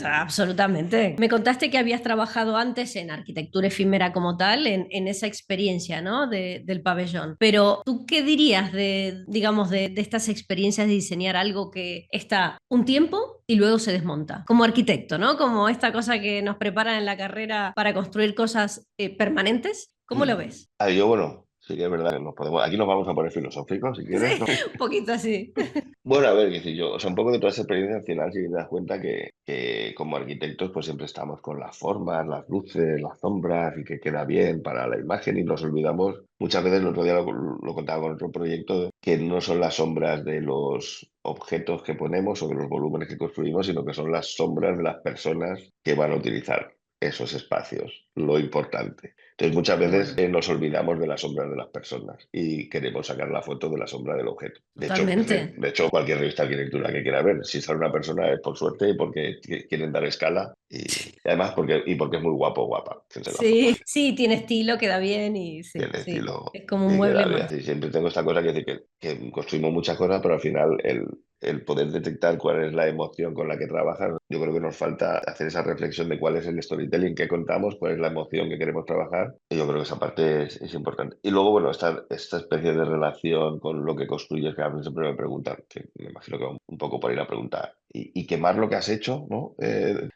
Absolutamente. Me contaste que habías trabajado antes en arquitectura efímera como tal, en esa experiencia, ¿no? Del pabellón. Pero, ¿tú qué dirías de, digamos, de estas experiencias de diseñar algo que está un tiempo y luego se desmonta? Como arquitecto, ¿no? Como esta cosa que nos preparan en la carrera para construir cosas permanentes. ¿Cómo lo ves? Yo, bueno, sí que es verdad que aquí nos vamos a poner filosóficos, si quieres, Sí, ¿no? un poquito así. Bueno, a ver, qué sé yo, o sea, un poco de toda esa experiencia al final sí que te das cuenta que como arquitectos pues siempre estamos con las formas, las luces, las sombras y que queda bien para la imagen y nos olvidamos, muchas veces el otro día lo contaba con otro proyecto, que no son las sombras de los objetos que ponemos o de los volúmenes que construimos, sino que son las sombras de las personas que van a utilizar esos espacios, lo importante. Entonces muchas Qué veces bueno. nos olvidamos de las sombras de las personas y queremos sacar la foto de la sombra del objeto. Totalmente. De hecho, cualquier revista de arquitectura que quiera ver, si sale una persona es por suerte y porque quieren dar escala y además porque es muy guapo o guapa quien se la foto. Sí, sí, tiene estilo, queda bien y sí, Tiene sí. estilo Es como un y mueble queda bien. más. Y siempre tengo esta cosa que decir que construimos muchas cosas, pero al final el poder detectar cuál es la emoción con la que trabajas, yo creo que nos falta hacer esa reflexión de cuál es el storytelling que contamos, cuál es la emoción que queremos trabajar. Y yo creo que esa parte es importante. Y luego, bueno, esta especie de relación con lo que construyes, que a mí siempre me preguntan, que me imagino que va un poco por ahí la pregunta, y quemar lo que has hecho, ¿no?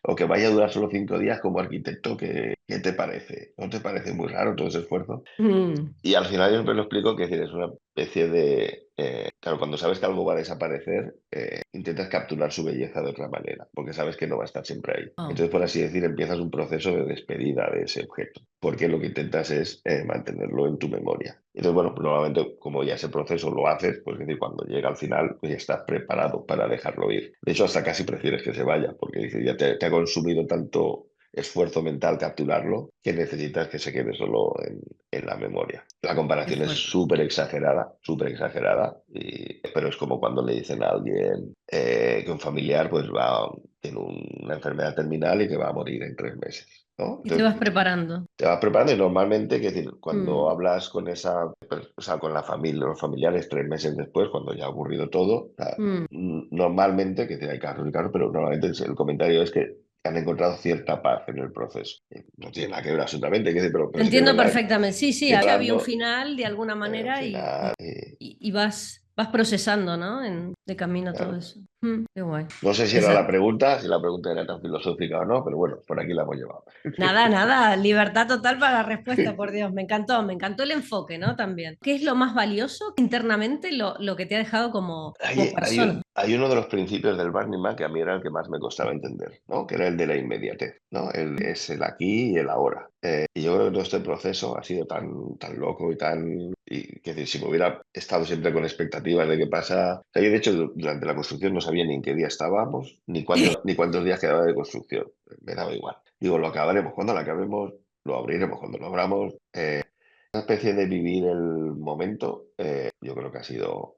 O que vaya a durar solo 5 días como arquitecto, ¿qué te parece? ¿No te parece muy raro todo ese esfuerzo? Mm, Y al final yo siempre lo explico que es decir, es una especie de... claro, cuando sabes que algo va a desaparecer, intentas capturar su belleza de otra manera, porque sabes que no va a estar siempre ahí. oh, Entonces, por así decir, empiezas un proceso de despedida de ese objeto, porque lo que intentas es mantenerlo en tu memoria. Entonces, bueno, pues normalmente como ya ese proceso lo haces, pues es decir, cuando llega al final, pues ya estás preparado para dejarlo ir. De hecho, hasta casi prefieres que se vaya, porque dices, ya te ha consumido tanto esfuerzo mental capturarlo que necesitas que se quede solo en la memoria. La qué comparación es fuerte. súper exagerada, pero es como cuando le dicen a alguien que un familiar pues tiene una enfermedad terminal y que va a morir en 3 meses. ¿No? Y te Entonces vas preparando. te vas preparando y normalmente, que decir, cuando Mm, hablas con o sea, con la familia, los familiares 3 meses después, cuando ya ha ocurrido todo, o sea, mm. normalmente, que decir, hay casos y casos, pero normalmente el comentario es que han encontrado cierta paz en el proceso. No tiene nada que ver absolutamente, que decir, Te pero sí que es entiendo verdad perfectamente. Sí, sí, que había un hablando final de alguna al manera final, y vas procesando, ¿no? De camino todo claro. eso. Qué guay. No sé si era la pregunta, si la pregunta era tan filosófica o no, pero bueno, por aquí la hemos llevado. Nada, nada, libertad total para la respuesta, por Dios, me encantó el enfoque, ¿no? También. ¿Qué es lo más valioso internamente, lo que te ha dejado como persona? Hay uno de los principios del Burning Man que a mí era el que más me costaba entender, ¿no? Que era el de la inmediatez, ¿no? Es el aquí y el ahora. Y yo creo que todo este proceso ha sido tan loco y que decir, si me hubiera estado siempre con expectativas de qué pasa... O sea, yo de hecho durante la construcción no sabía ni en qué día estábamos, ni cuántos días quedaba de construcción. Me daba igual. Digo, lo acabaremos cuando lo acabemos, lo abriremos cuando lo abramos. Una especie de vivir el momento, yo creo que ha sido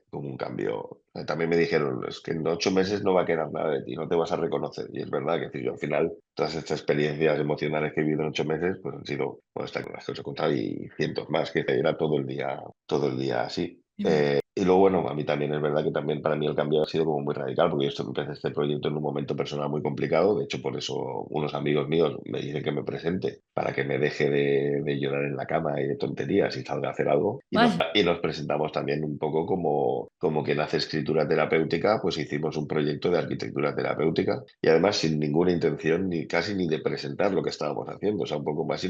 como un cambio. También me dijeron, es que en 8 meses no va a quedar nada de ti, no te vas a reconocer. Y es verdad que decir, yo al final, todas estas experiencias emocionales que he vivido en 8 meses, pues han sido, bueno, estas con las que os he contado y cientos más, que era todo el día así. Y luego, bueno, a mí también es verdad que también para mí el cambio ha sido como muy radical, porque yo empecé este proyecto en un momento personal muy complicado. De hecho, por eso unos amigos míos me dicen que me presente para que me deje de llorar en la cama y de tonterías y salga a hacer algo. Vaya. Y nos presentamos también un poco como quien hace escritura terapéutica, pues hicimos un proyecto de arquitectura terapéutica y además sin ninguna intención ni casi ni de presentar lo que estábamos haciendo, o sea, un poco más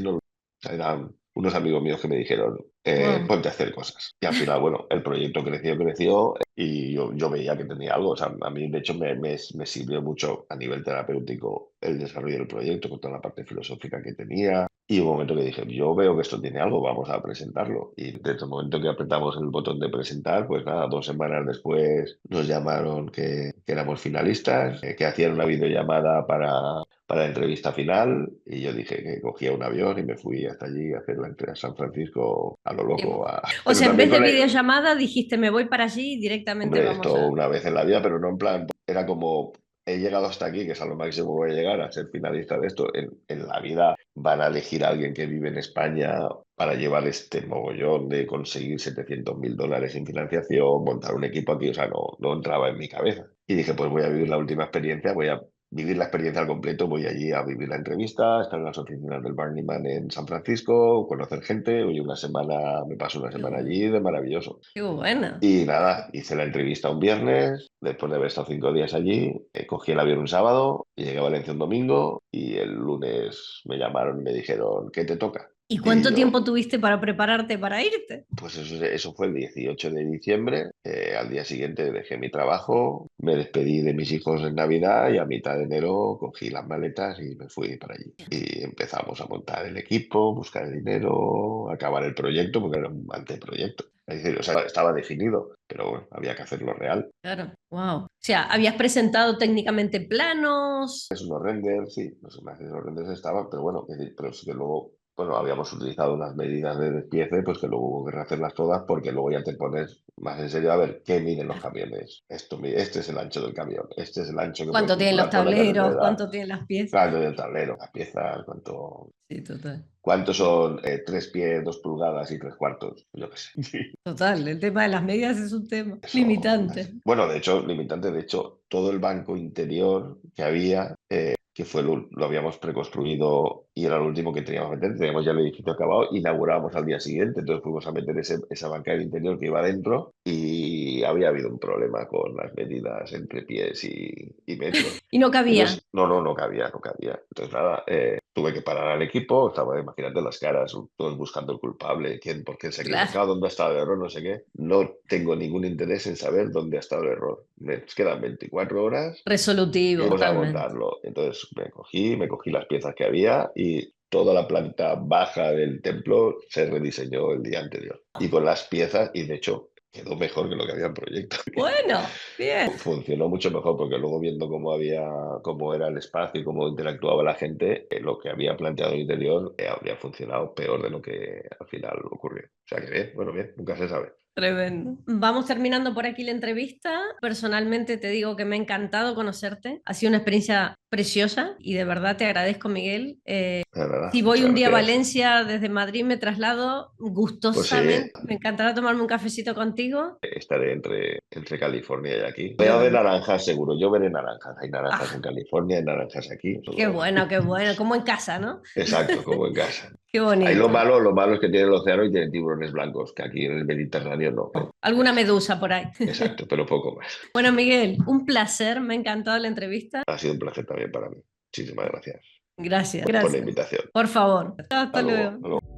sea, eran unos amigos míos que me dijeron, Wow. ponte a hacer cosas. Y al final, bueno, el proyecto creció y yo veía que tenía algo. O sea, a mí, de hecho, me sirvió mucho a nivel terapéutico el desarrollo del proyecto con toda la parte filosófica que tenía. Y un momento que dije, yo veo que esto tiene algo, vamos a presentarlo. Y desde el momento que apretamos el botón de presentar, pues nada, 2 semanas después nos llamaron que éramos finalistas, que hacían una videollamada para la entrevista final y yo dije que cogía un avión y me fui hasta allí a hacer la entrega a San Francisco a lo loco. O Pero sea, en también vez de con videollamada dijiste, me voy para allí y directamente hombre, vamos esto a... una vez en la vida, pero no en plan, era como, he llegado hasta aquí, que es a lo máximo que voy a llegar a ser finalista de esto. En la vida van a elegir a alguien que vive en España para llevar este mogollón de conseguir $700.000 en financiación, montar un equipo aquí, o sea, no entraba en mi cabeza. Y dije, pues voy a vivir la última experiencia, voy a vivir la experiencia al completo, voy allí a vivir la entrevista, estar en las oficinas del Burning Man en San Francisco, conocer gente, oye, me paso una Qué semana bueno. allí de maravilloso. Qué buena. Y nada, hice la entrevista un viernes, después de haber estado 5 días allí, cogí el avión un sábado, y llegué a Valencia un domingo y el lunes me llamaron y me dijeron, ¿qué te toca? ¿Y Y cuánto yo, tiempo tuviste para prepararte para irte? pues eso fue el 18 de diciembre. Al día siguiente dejé mi trabajo, me despedí de mis hijos en Navidad y a mitad de enero cogí las maletas y me fui para allí. Y empezamos a montar el equipo, buscar el dinero, acabar el proyecto, porque era un anteproyecto. Es decir, o sea, estaba definido, pero bueno, había que hacerlo real. Claro, wow. O sea, ¿habías presentado técnicamente planos? Es unos renders, sí, los imágenes, los renders estaban, pero bueno, es decir, pero sí que luego, bueno, habíamos utilizado unas medidas de despiece, pues que luego hubo que rehacerlas todas, porque luego ya te pones más en serio a ver qué miden los camiones. Este es el ancho del camión, este es el ancho que puede ¿Cuánto tienen los circular por la tableros? carretera, ¿Cuánto tienen las piezas? cuánto del tablero, las piezas, Sí, total. cuánto son 3 pies, 2 pulgadas y 3 cuartos, yo qué sé. Total, el tema de las medidas es un tema Eso, limitante. bueno, de hecho, limitante, de hecho, todo el banco interior que había, que fue lo habíamos preconstruido y era lo último que teníamos que meter, teníamos ya el edificio acabado, inaugurábamos al día siguiente, entonces fuimos a meter esa banca del interior que iba adentro y había habido un problema con las medidas entre pies y metros. Y no cabía. Entonces, no cabía, no cabía. Entonces, nada, tuve que parar al equipo, estaba, imagínate las caras, todos buscando el culpable, por qué se ha Claro. equivocado, dónde ha estado el error, no sé qué. No tengo ningún interés en saber dónde ha estado el error. Me quedan 24 horas y Resolutivo, vamos a totalmente. montarlo. Entonces me cogí las piezas que había y toda la planta baja del templo se rediseñó el día anterior. Y con las piezas, y de hecho quedó mejor que lo que había en proyecto. Bueno, bien. Funcionó mucho mejor porque luego viendo cómo era el espacio y cómo interactuaba la gente, lo que había planteado el interior habría funcionado peor de lo que al final ocurrió. O sea que bien, bueno, bien, nunca se sabe. Tremendo. Vamos terminando por aquí la entrevista. Personalmente te digo que me ha encantado conocerte. Ha sido una experiencia preciosa y de verdad te agradezco, Miguel. De verdad, Si voy muchas un día a gracias. Valencia desde Madrid, me traslado Pues sí, gustosamente. Me encantará tomarme un cafecito contigo. estaré entre California y aquí. Voy Yo a ver también. naranjas seguro, yo veré naranjas. Hay naranjas en Ah, California, hay naranjas aquí. qué Todo. bueno, qué bueno. Como en casa, ¿no? Exacto, como en casa. Qué Ahí bonito. lo malo es que tiene el océano y tiene tiburones blancos, que aquí en el Mediterráneo no. Alguna medusa por ahí. Exacto, pero poco más. Bueno, Miguel, un placer. Me ha encantado la entrevista. Ha sido un placer también para mí. Muchísimas gracias Gracias, por la gracias. invitación. Por favor. Hasta Hasta luego. luego. Hasta luego.